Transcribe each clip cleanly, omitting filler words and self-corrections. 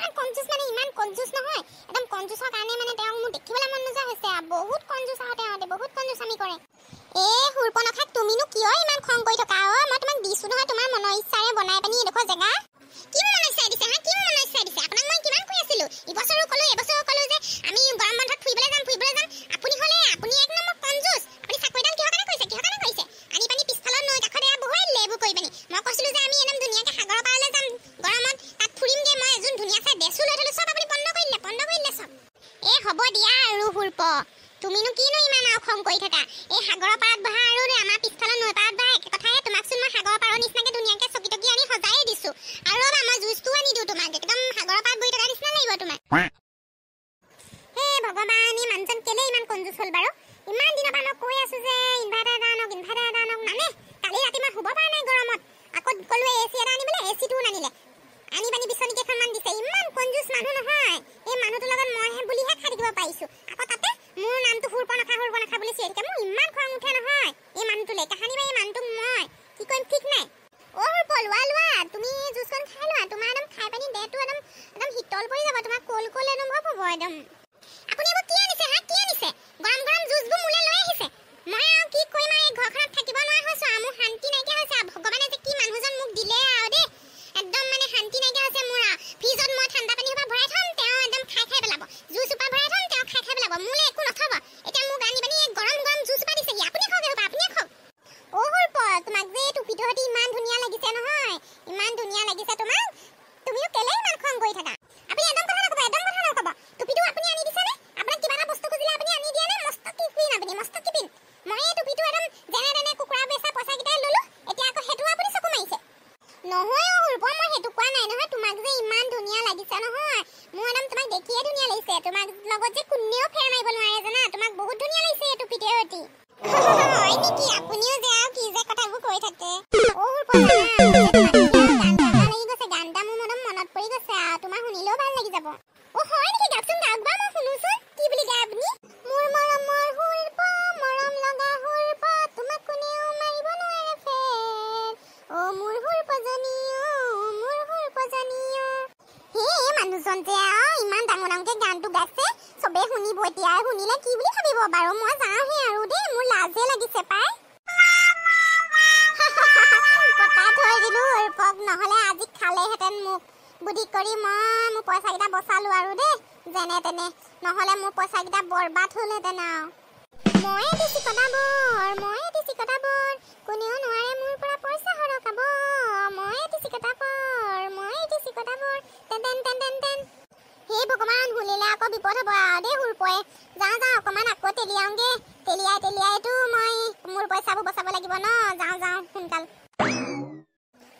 ইমান কনজুস মানে ইমান কনজুস নহয় একদম কনজুসৰ কাৰণে মানে তেওঁ মোক দেখিবলৈ মন নোযোৱা হৈছে বহুত কনজুস আহতে বহুত কনজুস আমি কৰে হুৰপনখা তুমিনো কিয় ইমান খং কৰি থকা মই তোমাক দিছো নহয় তোমাৰ মনৰ ইচ্ছাৰে বনাই পানি এডোখৰ জেগা কি মনৰ ইচ্ছা দিছে হা কি মনৰ ইচ্ছা দিছে আপোনাক মই কিমান কৈ আছিলো এবছৰো কলো যে আমি গৰম বন্ধত ফুৰিবলৈ যাম আপুনি এক নম্বৰ কনজুস আপুনি চাকৰিদান কিহৰ কাৰণে কৰিছে আনি পানি পিছফালৰ নৈ কাষতে বহুৱাই দিলে এইবোৰ কৰি পানি মই কৈছিলো যে আমি একদম ধুনীয়াকৈ সাগৰৰ পাৰলৈ যাম গৰমত তাত ফুৰিমগে মই এজন ধুনীয়া চাই দেশো লৈ থলো চব আপুনি বন্ধ কৰি দিলে চব হ'ব দিয়া আৰু হুৰপ তুমিনো কিনো ইমান আৰু খং কৰি থাকা এই সাগৰৰ পাৰত বহা আৰু আমাৰ পিছফালৰ নৈ পাৰত বহা একে কথাই তোমাকচোন মই সাগৰৰ পাৰৰ নিচিনাকৈ ধুনীয়াকৈ চকী আনি সজাই দিছো আৰু মই জুইচটো আনি দিওঁ তোমাক একদম সাগৰৰ পাৰত বহি থকা নিচিনা লাগিব তোমাক ভগৱান এই মানুহজন কেলে ইমান কনজুস হ'ল বাৰু ইমান দিনৰ পৰা মই কৈ আছো যে ইনভাৰ্টাৰ এটা আনক মানে কালি ৰাতি মই শুব পৰা নাই গৰমত আকৌ ক'লো এচি এটা আনিবলৈ এচিটোও নানিলে আনি পানি বিচনী কেইখনমান দিছে ইমান কনজুস মানুহ নহয় এই মানুহটোৰ লগত মইহে বুলিহে খাই থাকিব পাৰিছো আকৌ তাতে মোৰ নামটো হুৰপনখা বুলি চিঞৰি থাকে মোৰ ইমান খং উঠে নহয় এই মানুহটোলৈ কাহানি বা এই মানুহটোক মই কি কৰিম ঠিক নাই হুৰপ লোৱা তুমি জুচখন খাই লোৱা তোমাৰ একদম খাই পানি দেহটো একদম শীতল পৰি যাব তোমাৰ কোল অনুভৱ হ'ব একদম আপুনি এইবোৰ কি আনিছে গৰম জুচবোৰ মোলৈ লৈ আহিছে মই আৰু কি কৰিম এই ঘৰখনত থাকিব নোৱাৰা হৈছো মোৰ শান্তি নাইকিয়া হৈছে ভগৱানে যে কি মানুহজন মোক দিলে আৰু দেই একদম মানে শান্তি নাইকিয়া হৈছে মোৰ ফ্ৰিজত মই ঠাণ্ডা পানী সোপা ভৰাই থম তেওঁ একদম খাই পেলাব জুচ সোপা ভৰাই থম তেওঁ খাই পেলাব মোলৈ একো নথব এতিয়া মোক আনি পানি গৰম জুচ সোপা দিছে আপুনি খাওক আপুনিয়ে খাওক হুৰপ তোমাক যে টুপিটো সৈতে ইমান ধুনীয়া লাগিছে নহয় ইমান ধুনীয়া লাগিছে তোমাক তুমিও কেলে ইমান খং কৰি থাকা আপুনি একদম কথা নকব টুপিটো আপুনি আনি দিছেনে আপোনাক কিবা এটা বস্তু খুজিলে আপুনি আনি দিয়ে নে মস্ত কিপিন মই এই টুপিটো একদম যেনে তেনে কুকুৰা বেচা পইচা কেইটাই ললো এতিয়া আকৌ সেইটো আপুনি চকু মাৰিছে নহয় হুৰপ মই সেইটো কোৱা নাই নহয় তোমাক যে ইমান ধুনীয়া লাগিছে নহয় মোৰ একদম তোমাক দেখিয়ে ধুনীয়া লাগিছে তোমাক লগত যে কোনেও ফেৰ মাৰিব নোৱাৰে জানা তোমাক বহুত ধুনীয়া লাগিছে এই টুপিটোৰ সৈতে হয় নেকি আপুনিও যে আৰু কি যে কথাবোৰ কৈ থাকে হুৰপ লাগি গৈছে গানটা মোৰ মনত পৰি গৈছে তোমাৰ শুনিলেও ভাল লাগি যাব হয় নেকি গাওকচোন গাওক বা মই শুনোচোন কি বুলি গায় আপুনি মোৰ মৰমৰ হুৰপ মৰম লগা হুৰপ তোমাক কোনেও মাৰিব নোৱাৰে ফেৰ মোৰ হুৰপজনী মানুহজন যে ইমান ডাঙৰকে গানটো গাইছে চবে শুনিব এতিয়া শুনিলে কি বুলি ভাবিব বাৰু মই যাওঁহে আৰু দেই মোৰ লাজে লাগিছে পাই পতাই থৈ দিলো হুৰপক নহলে আজি খালেহেঁতেন মোক বুদ্ধি কৰি মই মোৰ পইচাকেইটা বচালো আৰু দেই যেনে তেনে নহলে মোৰ পইচাকেইটা বৰবাদ হ'লহেঁতেন আৰু ময়ে দিছি কটাবৰ কোনেও নোৱাৰে মোৰ পৰা পইচা সৰকাব ময়ে দিছি কটাবৰ তেন হে ভগৱান ভুলিলে আকৌ বিপদ হ'ব আৰু দেই হুৰপয়ে যাওঁ অকণমান আকৌ তেলিয়াইতো মই মোৰ পইচাবোৰ বচাব লাগিব ন যাওঁ সোনকাল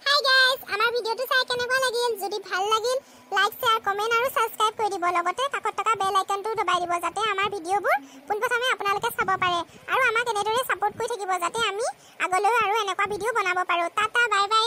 হাই গাইজ আমাৰ ভিডিঅ'টো চাই কেনেকুৱা লাগিল যদি ভাল লাগিল লাইক শ্বেয়াৰ কমেণ্ট আৰু ছাবস্ক্ৰাইব কৰি দিব লগতে কাষত থকা বেল আইকনটো দবাই দিব যাতে আমাৰ ভিডিঅ'বোৰ পোনপ্ৰথমে আপোনালোকে চাব পাৰে আৰু আমাক এনেদৰে ছাপোৰ্ট কৰি থাকিব যাতে আমি আগলৈ আৰু এনেকুৱা ভিডিঅ' বনাব পাৰোঁ টাটা বাই বাই